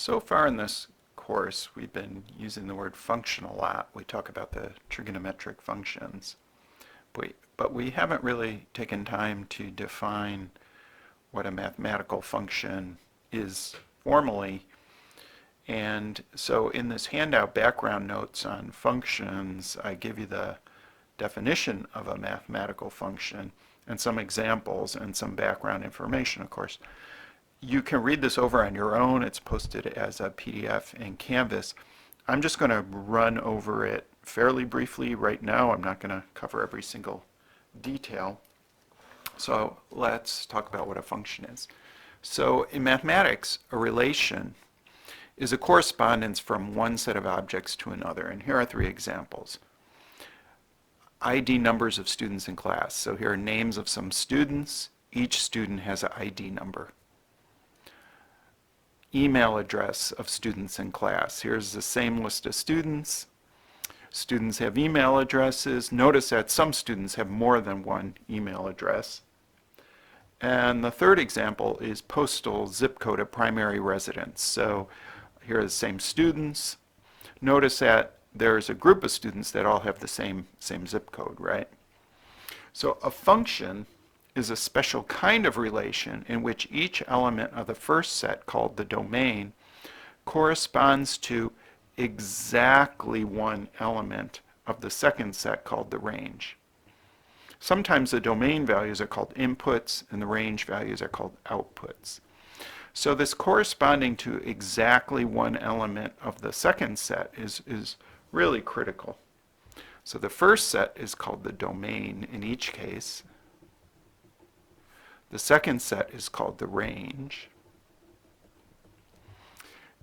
So far in this course, we've been using the word function a lot. We talk about the trigonometric functions, but we haven't really taken time to define what a mathematical function is formally. And so in this handout, background notes on functions, I give you the definition of a mathematical function and some examples and some background information, of course. You can read this over on your own. It's posted as a PDF in Canvas. I'm just going to run over it fairly briefly right now. I'm not going to cover every single detail. So let's talk about what a function is. So in mathematics, a relation is a correspondence from one set of objects to another. And here are three examples. ID numbers of students in class. So here are names of some students. Each student has an ID number. Email address of students in class. Here's the same list of students. Students have email addresses. Notice that some students have more than one email address. And the third example is postal zip code of primary residence. So here are the same students. Notice that there's a group of students that all have the same zip code, right? So a function is a special kind of relation in which each element of the first set, called the domain, corresponds to exactly one element of the second set, called the range. Sometimes the domain values are called inputs and the range values are called outputs. So this corresponding to exactly one element of the second set is really critical. So the first set is called the domain in each case. The second set is called the range.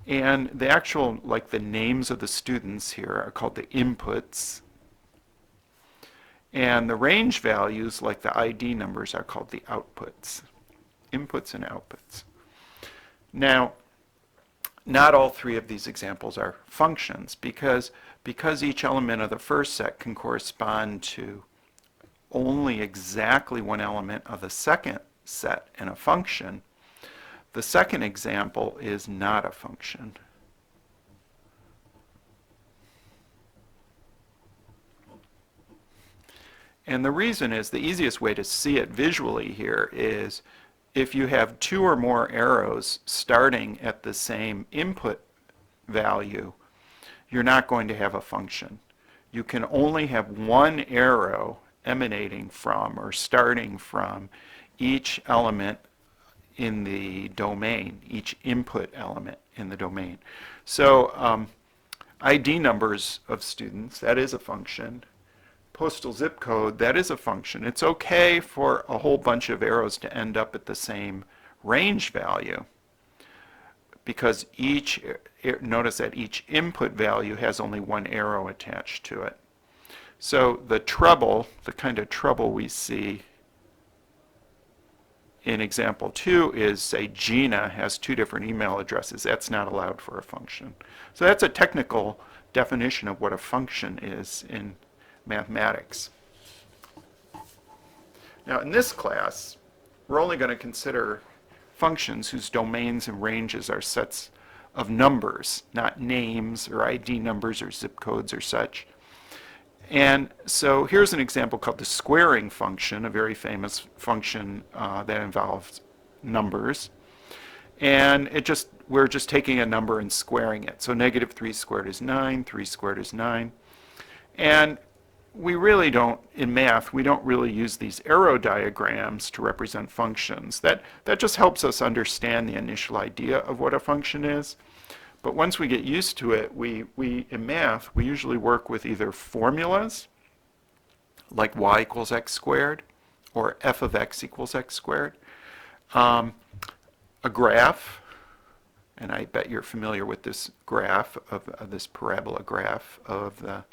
And the actual, like the names of the students here, are called the inputs. And the range values, like the ID numbers, are called the outputs. Inputs and outputs. Now, not all three of these examples are functions because each element of the first set can correspond to only exactly one element of the second set in a function. The second example is not a function. And the reason is, the easiest way to see it visually here is if you have two or more arrows starting at the same input value, you're not going to have a function. You can only have one arrow emanating from or starting from each element in the domain, each input element in the domain. So ID numbers of students, that is a function. Postal zip code, that is a function. It's okay for a whole bunch of arrows to end up at the same range value because notice that each input value has only one arrow attached to it. So the trouble, the kind of trouble we see in example 2 is, say, Gina has two different email addresses. That's not allowed for a function. So that's a technical definition of what a function is in mathematics. Now in this class, we're only going to consider functions whose domains and ranges are sets of numbers, not names or ID numbers or zip codes or such. And so here's an example called the squaring function, a very famous function that involves numbers. And we're just taking a number and squaring it. So negative 3 squared is 9, 3 squared is 9. And we really don't, in math, we don't really use these arrow diagrams to represent functions. That just helps us understand the initial idea of what a function is. But once we get used to it, in math, we usually work with either formulas, like y equals x squared, or f of x equals x squared, a graph, and I bet you're familiar with this graph, of this parabola graph of the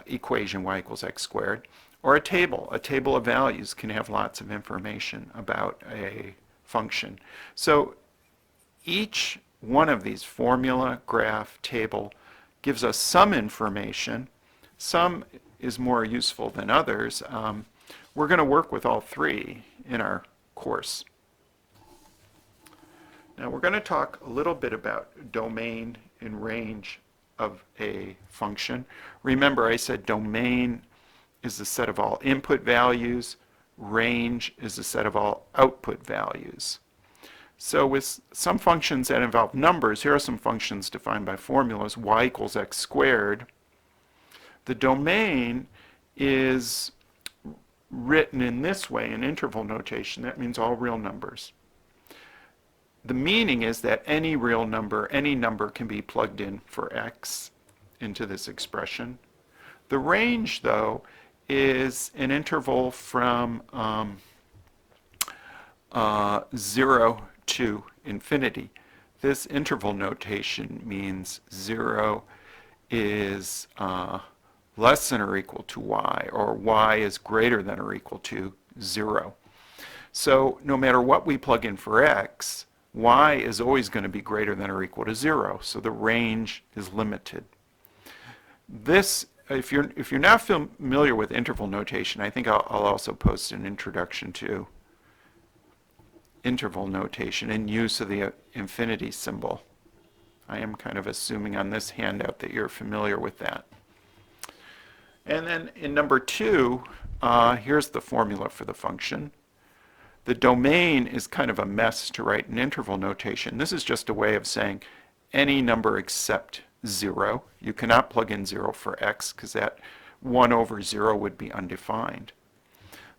equation y equals x squared, or a table. A table of values can have lots of information about a function. So each one of these, formula, graph, table, gives us some information. Some is more useful than others. We're going to work with all three in our course. Now we're going to talk a little bit about domain and range of a function. Remember, I said domain is the set of all input values, range is the set of all output values. So with some functions that involve numbers, here are some functions defined by formulas, y equals x squared. The domain is written in this way, in interval notation. That means all real numbers. The meaning is that any real number, any number can be plugged in for x into this expression. The range, though, is an interval from 0 to infinity. This interval notation means 0 is less than or equal to y, or y is greater than or equal to 0. So no matter what we plug in for x, y is always going to be greater than or equal to 0, so the range is limited. This, if you're not familiar with interval notation, I think I'll also post an introduction to interval notation and use of the infinity symbol. I am kind of assuming on this handout that you're familiar with that. And then in number 2, here's the formula for the function. The domain is kind of a mess to write in interval notation. This is just a way of saying any number except 0. You cannot plug in 0 for x because that 1 over 0 would be undefined.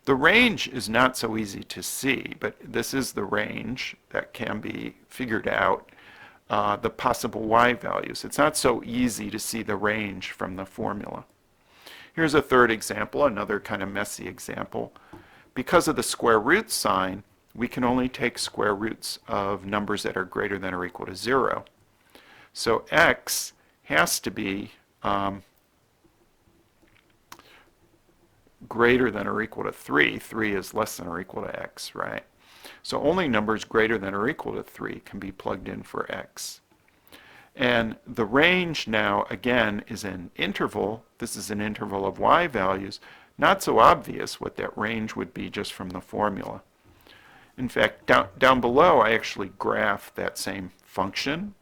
The range is not so easy to see, but this is the range that can be figured out, the possible y values. It's not so easy to see the range from the formula. Here's a third example, another kind of messy example. Because of the square root sign, we can only take square roots of numbers that are greater than or equal to 0. So x has to be greater than or equal to 3. 3 is less than or equal to x, right? So only numbers greater than or equal to 3 can be plugged in for x. And the range now, again, is an interval. This is an interval of y values. Not so obvious what that range would be just from the formula. In fact, down below, I actually graphed that same function.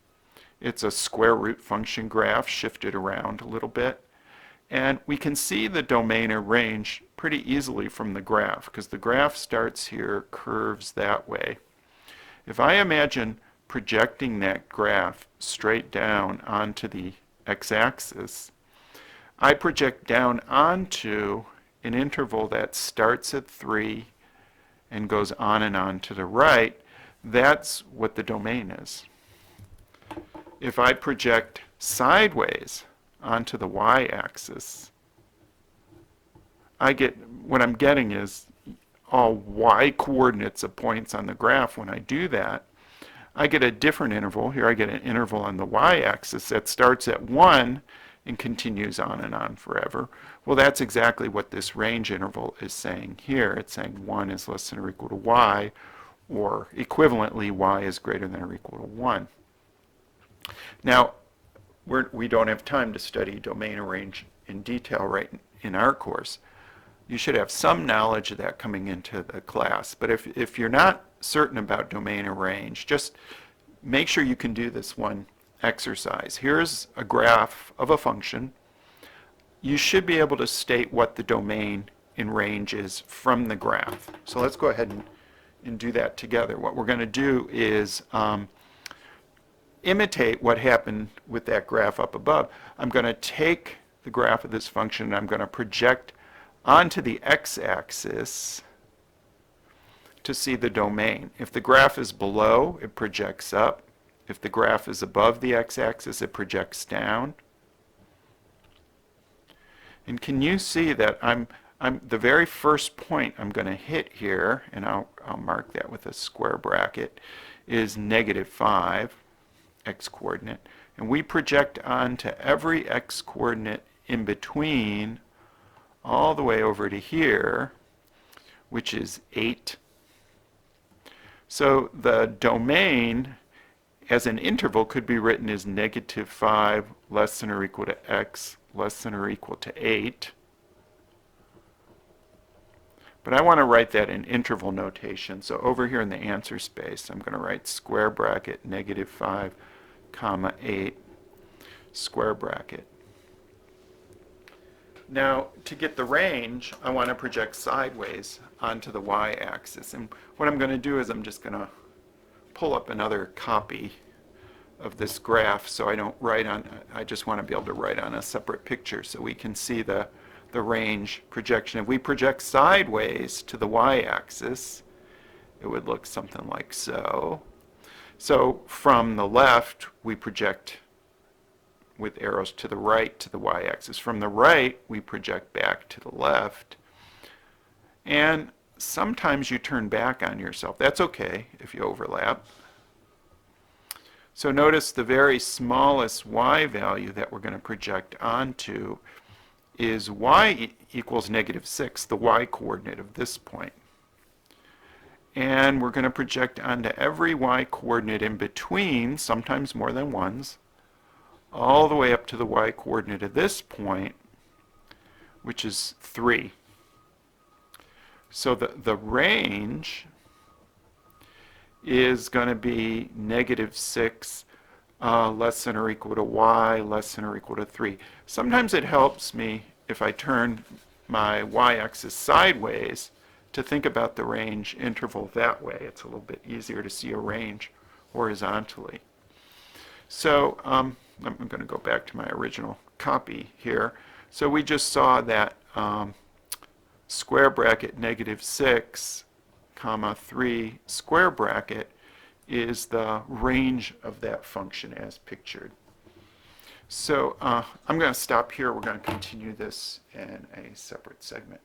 It's a square root function graph shifted around a little bit. And we can see the domain or range pretty easily from the graph, because the graph starts here, curves that way. If I imagine projecting that graph straight down onto the x-axis, I project down onto an interval that starts at 3 and goes on and on to the right. That's what the domain is. If I project sideways onto the y-axis, what I'm getting is all y coordinates of points on the graph. When I do that, I get a different interval. Here I get an interval on the y-axis that starts at 1 and continues on and on forever. Well, that's exactly what this range interval is saying here. It's saying 1 is less than or equal to y, or equivalently, y is greater than or equal to 1. Now, we don't have time to study domain and range in detail right in our course. You should have some knowledge of that coming into the class. But if you're not certain about domain and range, just make sure you can do this one exercise. Here's a graph of a function. You should be able to state what the domain and range is from the graph. So let's go ahead and do that together. What we're going to do is imitate what happened with that graph up above. I'm going to take the graph of this function and I'm going to project onto the x-axis to see the domain. If the graph is below, it projects up. If the graph is above the x-axis, it projects down. And can you see that the very first point I'm going to hit here, and I'll mark that with a square bracket, is -5 x-coordinate. And we project onto every x-coordinate in between all the way over to here, which is 8. So the domain as an interval could be written as -5 less than or equal to x less than or equal to 8. But I want to write that in interval notation. So over here in the answer space, I'm going to write square bracket -5, comma 8, square bracket. Now, to get the range, I want to project sideways onto the y-axis. And what I'm going to do is I'm just going to pull up another copy of this graph so I don't write on, I just want to be able to write on a separate picture so we can see the range projection. If we project sideways to the y-axis, it would look something like so. So from the left, we project with arrows to the right to the y-axis. From the right, we project back to the left. And sometimes you turn back on yourself. That's okay if you overlap. So notice the very smallest y value that we're going to project onto is y equals -6, the y coordinate of this point. And we're going to project onto every y coordinate in between, sometimes more than once, all the way up to the y coordinate of this point, which is 3. So the range is going to be -6 less than or equal to y less than or equal to 3. Sometimes it helps me if I turn my y-axis sideways to think about the range interval that way. It's a little bit easier to see a range horizontally. So I'm going to go back to my original copy here. So we just saw that square bracket -6, comma 3 square bracket is the range of that function as pictured. So I'm going to stop here. We're going to continue this in a separate segment.